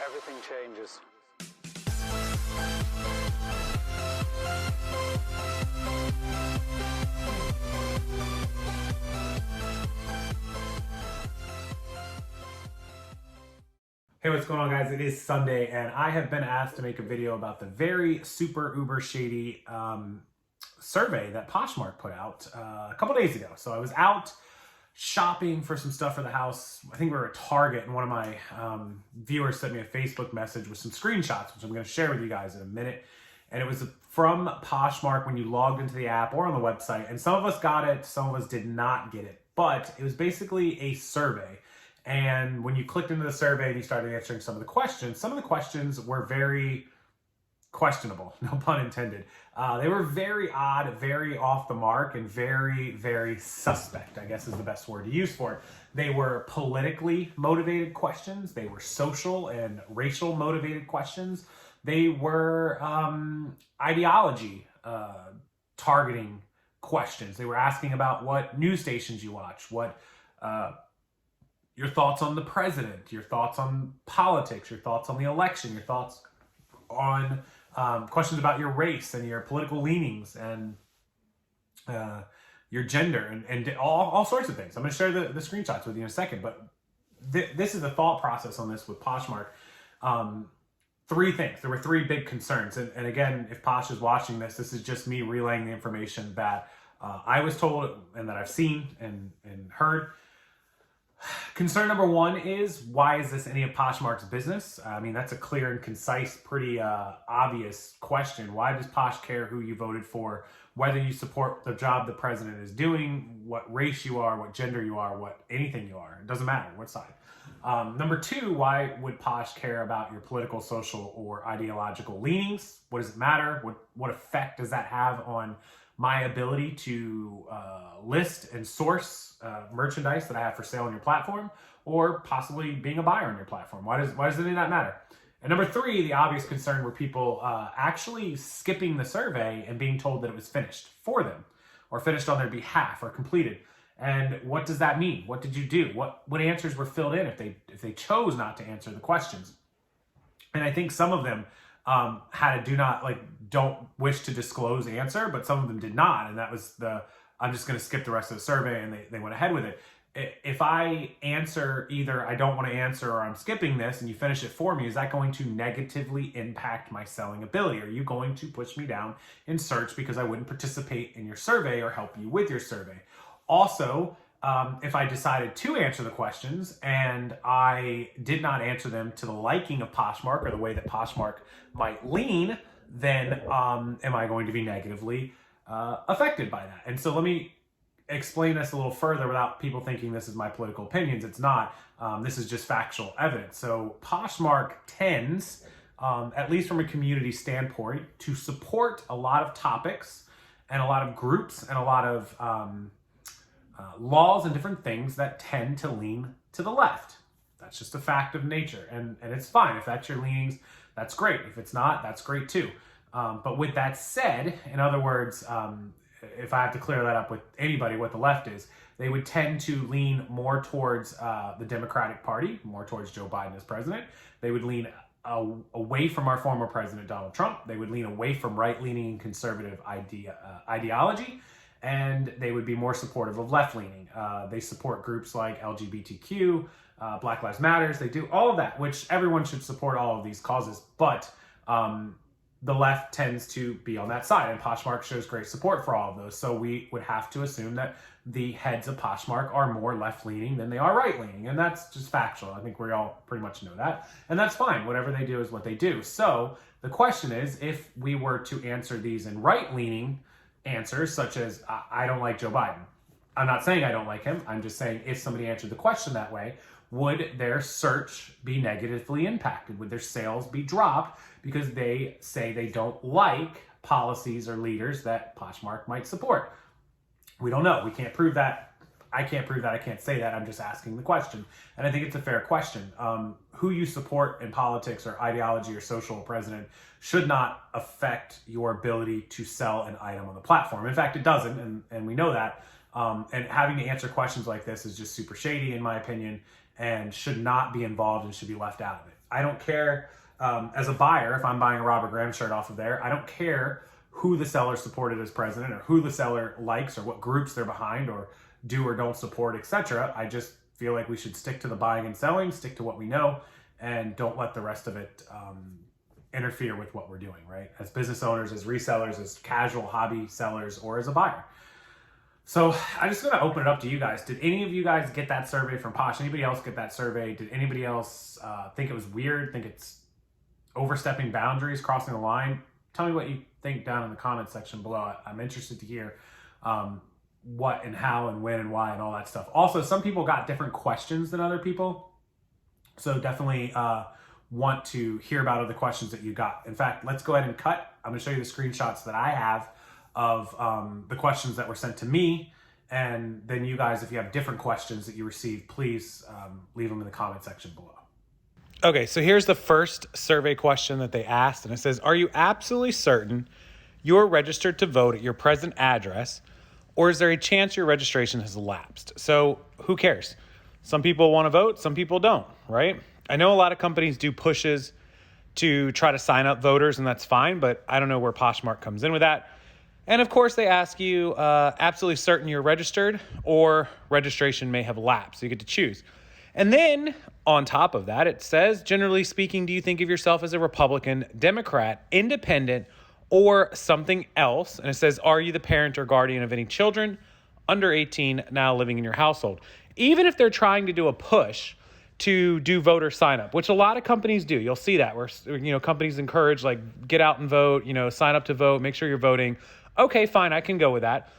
everything changes. Hey, what's going on, guys? It is Sunday, and I have been asked to make a video about the very super uber shady survey that Poshmark put out a couple days ago. So I was out shopping for some stuff for the house. I think we were at Target, and one of my viewers sent me a Facebook message with some screenshots, which I'm going to share with you guys in a minute. And it was from Poshmark when you logged into the app or on the website. And some of us got it, some of us did not get it. But it was basically a survey. And when you clicked into the survey and you started answering some of the questions were very questionable, no pun intended. They were very odd, very off the mark, and very, very suspect, I guess is the best word to use for it. They were politically motivated questions. They were social and racial motivated questions. They were ideology targeting questions. They were asking about what news stations you watch, what your thoughts on the president, your thoughts on politics, your thoughts on the election, your thoughts on questions about your race and your political leanings and your gender and all sorts of things. I'm going to share the screenshots with you in a second, but this is the thought process on this with Poshmark. Three things. There were three big concerns. And again, if Posh is watching this, this is just me relaying the information that I was told and that I've seen and heard. Concern number one is, why is this any of Poshmark's business? I mean, that's a clear and concise, pretty obvious question. Why does Posh care who you voted for, whether you support the job the president is doing, what race you are, what gender you are, what anything you are? It doesn't matter what side. Number two, why would Posh care about your political, social, or ideological leanings? What does it matter? What effect does that have on my ability to list and source merchandise that I have for sale on your platform, or possibly being a buyer on your platform? Why does any of that matter? And number three, the obvious concern were people actually skipping the survey and being told that it was finished for them, or finished on their behalf, or completed. And what does that mean? What did you do? What answers were filled in if they chose not to answer the questions? And I think some of them had a don't wish to disclose answer, but some of them did not. And that was I'm just going to skip the rest of the survey, and they went ahead with it. If I answer either I don't want to answer or I'm skipping this, and you finish it for me, is that going to negatively impact my selling ability? Are you going to push me down in search because I wouldn't participate in your survey or help you with your survey? Also, if I decided to answer the questions and I did not answer them to the liking of Poshmark or the way that Poshmark might lean, then am I going to be negatively affected by that? And so let me explain this a little further without people thinking this is my political opinions. It's not. This is just factual evidence. So Poshmark tends, at least from a community standpoint, to support a lot of topics and a lot of groups and a lot of laws and different things that tend to lean to the left. That's just a fact of nature. And it's fine. If that's your leanings, that's great. If it's not, that's great too. But with that said, in other words, if I have to clear that up with anybody, what the left is, they would tend to lean more towards the Democratic Party, more towards Joe Biden as president. They would lean away from our former president, Donald Trump. They would lean away from right-leaning and conservative ideology. And they would be more supportive of left-leaning. They support groups like LGBTQ, Black Lives Matters. They do all of that, which everyone should support all of these causes. But the left tends to be on that side, and Poshmark shows great support for all of those. So we would have to assume that the heads of Poshmark are more left-leaning than they are right-leaning, and that's just factual. I think we all pretty much know that, and that's fine. Whatever they do is what they do. So the question is, if we were to answer these in right-leaning answers, such as I don't like Joe Biden. I'm not saying I don't like him. I'm just saying if somebody answered the question that way, would their search be negatively impacted? Would their sales be dropped because they say they don't like policies or leaders that Poshmark might support? We don't know. We can't prove that. I can't prove that. I can't say that. I'm just asking the question. And I think it's a fair question. Who you support in politics or ideology or social president should not affect your ability to sell an item on the platform. In fact, it doesn't, and we know that. And having to answer questions like this is just super shady, in my opinion. and should not be involved and should be left out of it. I don't care, as a buyer, if I'm buying a Robert Graham shirt off of there, I don't care who the seller supported as president or who the seller likes or what groups they're behind or do or don't support, etc. I just feel like we should stick to the buying and selling, stick to what we know, and don't let the rest of it interfere with what we're doing, right? As business owners, as resellers, as casual hobby sellers, or as a buyer. So I just gonna open it up to you guys. Did any of you guys get that survey from Posh? Anybody else get that survey? Did anybody else think it was weird, think it's overstepping boundaries, crossing the line? Tell me what you think down in the comment section below. I'm interested to hear what and how and when and why and all that stuff. Also, some people got different questions than other people. So definitely want to hear about other questions that you got. In fact, let's go ahead and cut. I'm gonna show you the screenshots that I have of the questions that were sent to me. And then you guys, if you have different questions that you received, please leave them in the comment section below. Okay, so here's the first survey question that they asked, and it says, are you absolutely certain you're registered to vote at your present address, or is there a chance your registration has lapsed? So who cares? Some people want to vote, some people don't, right? I know a lot of companies do pushes to try to sign up voters, and that's fine, but I don't know where Poshmark comes in with that. And of course, they ask you, absolutely certain you're registered, or registration may have lapsed. So you get to choose. And then on top of that, it says, generally speaking, do you think of yourself as a Republican, Democrat, independent, or something else? And it says, are you the parent or guardian of any children under 18 now living in your household? Even if they're trying to do a push to do voter sign up, which a lot of companies do. You'll see that where, companies encourage, like, get out and vote, sign up to vote, make sure you're voting. Okay, fine, I can go with that.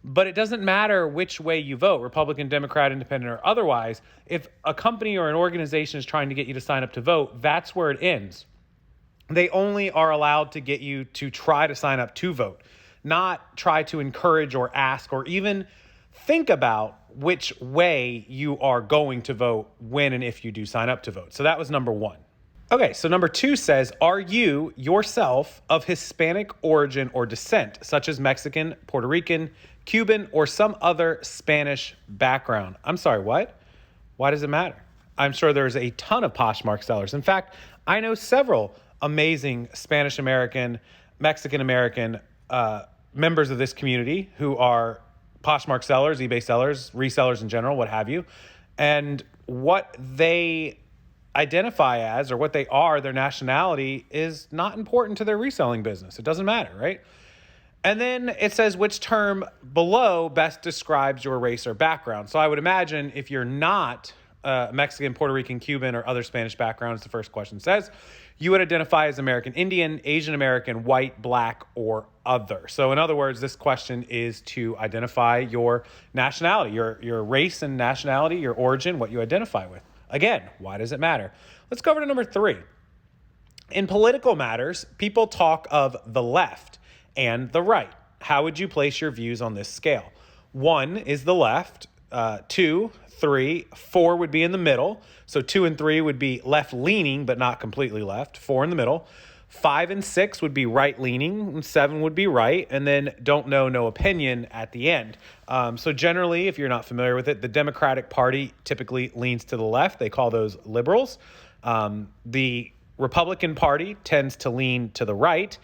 But it doesn't matter which way you vote, Republican, Democrat, independent, or otherwise. If a company or an organization is trying to get you to sign up to vote, that's where it ends. They only are allowed to get you to try to sign up to vote, not try to encourage or ask or even think about which way you are going to vote when and if you do sign up to vote. So that was number one. Okay, so number two says, are you yourself of Hispanic origin or descent, such as Mexican, Puerto Rican, Cuban, or some other Spanish background? I'm sorry, what? Why does it matter? I'm sure there's a ton of Poshmark sellers. In fact, I know several amazing Spanish American, Mexican American members of this community who are Poshmark sellers, eBay sellers, resellers in general, what have you. And what they identify as, or what they are, their nationality, is not important to their reselling business. It doesn't matter, right? And then it says which term below best describes your race or background. So I would imagine if you're not Mexican, Puerto Rican, Cuban, or other Spanish backgrounds, the first question says, you would identify as American Indian, Asian American, white, black, or other. So in other words, this question is to identify your nationality, your race and nationality, your origin, what you identify with. Again, why does it matter? Let's go over to number three. In political matters, people talk of the left and the right. How would you place your views on this scale? 1 is the left, 2, 3, 4 would be in the middle. So 2 and 3 would be left-leaning, but not completely left, 4 in the middle. 5 and 6 would be right-leaning, and 7 would be right, and then don't know, no opinion at the end. So generally, if you're not familiar with it, the Democratic Party typically leans to the left. They call those liberals. The Republican Party tends to lean to the right.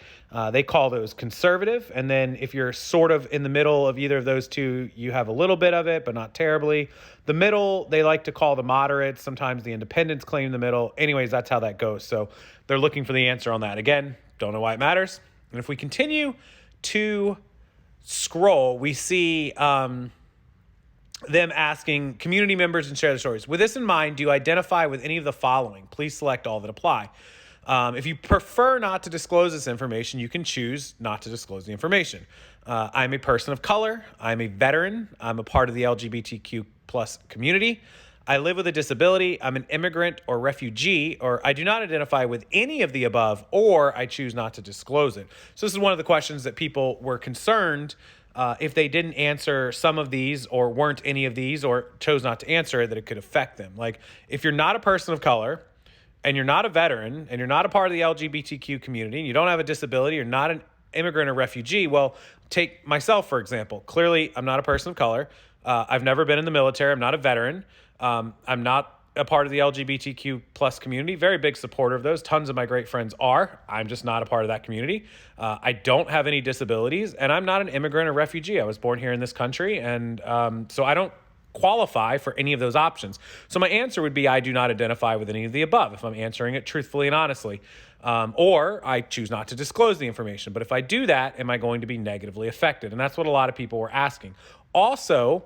They call those conservative. And then if you're sort of in the middle of either of those two, you have a little bit of it, but not terribly. The middle, they like to call the moderates. Sometimes the independents claim the middle. Anyways, that's how that goes. So they're looking for the answer on that. Again, don't know why it matters. And if we continue to scroll, we see them asking community members and share their stories. With this in mind, do you identify with any of the following? Please select all that apply. If you prefer not to disclose this information, you can choose not to disclose the information. I'm a person of color. I'm a veteran. I'm a part of the LGBTQ plus community. I live with a disability. I'm an immigrant or refugee, or I do not identify with any of the above, or I choose not to disclose it. So this is one of the questions that people were concerned if they didn't answer some of these or weren't any of these or chose not to answer it, that it could affect them. Like if you're not a person of color and you're not a veteran and you're not a part of the LGBTQ community and you don't have a disability, you're not an immigrant or refugee. Well, take myself, for example. Clearly, I'm not a person of color. I've never been in the military. I'm not a veteran. I'm not a part of the LGBTQ plus community. Very big supporter of those. Tons of my great friends are. I'm just not a part of that community. I don't have any disabilities, and I'm not an immigrant or refugee. I was born here in this country, and so I don't qualify for any of those options. So my answer would be I do not identify with any of the above, if I'm answering it truthfully and honestly. Or I choose not to disclose the information. But if I do that, am I going to be negatively affected? And that's what a lot of people were asking. Also,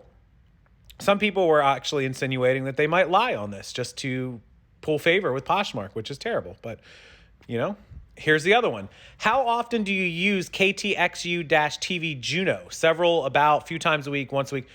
some people were actually insinuating that they might lie on this just to pull favor with Poshmark, which is terrible. But, here's the other one. How often do you use KTXU-TV Juno? Several, about, few times a week, once a week.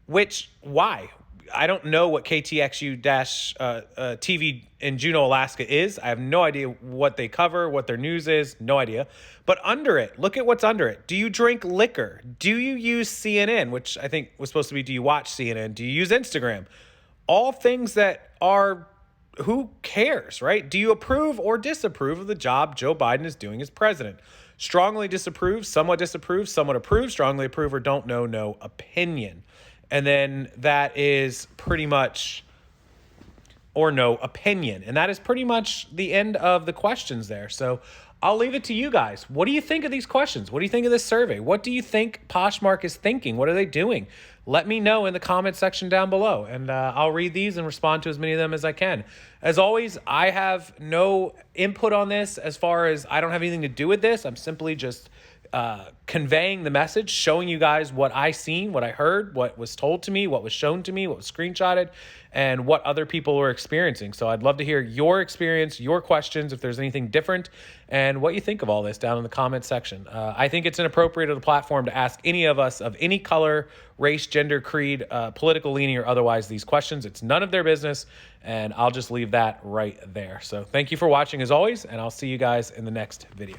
Why? I don't know what KTXU-TV in Juneau, Alaska is. I have no idea what they cover, what their news is, no idea. But under it, look at what's under it. Do you drink liquor? Do you use CNN, which I think was supposed to be, do you watch CNN? Do you use Instagram? All things that are, who cares, right? Do you approve or disapprove of the job Joe Biden is doing as president? Strongly disapprove, somewhat approve, strongly approve, or don't know, no opinion. And then that is pretty much, or no opinion. And that is pretty much the end of the questions there. So I'll leave it to you guys. What do you think of these questions? What do you think of this survey? What do you think Poshmark is thinking? What are they doing? Let me know in the comment section down below, and I'll read these and respond to as many of them as I can. As always, I have no input on this as far as I don't have anything to do with this. I'm simply just conveying the message, showing you guys what I seen, what I heard, what was told to me, what was shown to me, what was screenshotted, and what other people were experiencing. So I'd love to hear your experience, your questions, if there's anything different, and what you think of all this down in the comment section. I think it's inappropriate of the platform to ask any of us of any color, race, gender, creed, political leaning, or otherwise these questions. It's none of their business, and I'll just leave that right there. So thank you for watching as always, and I'll see you guys in the next video.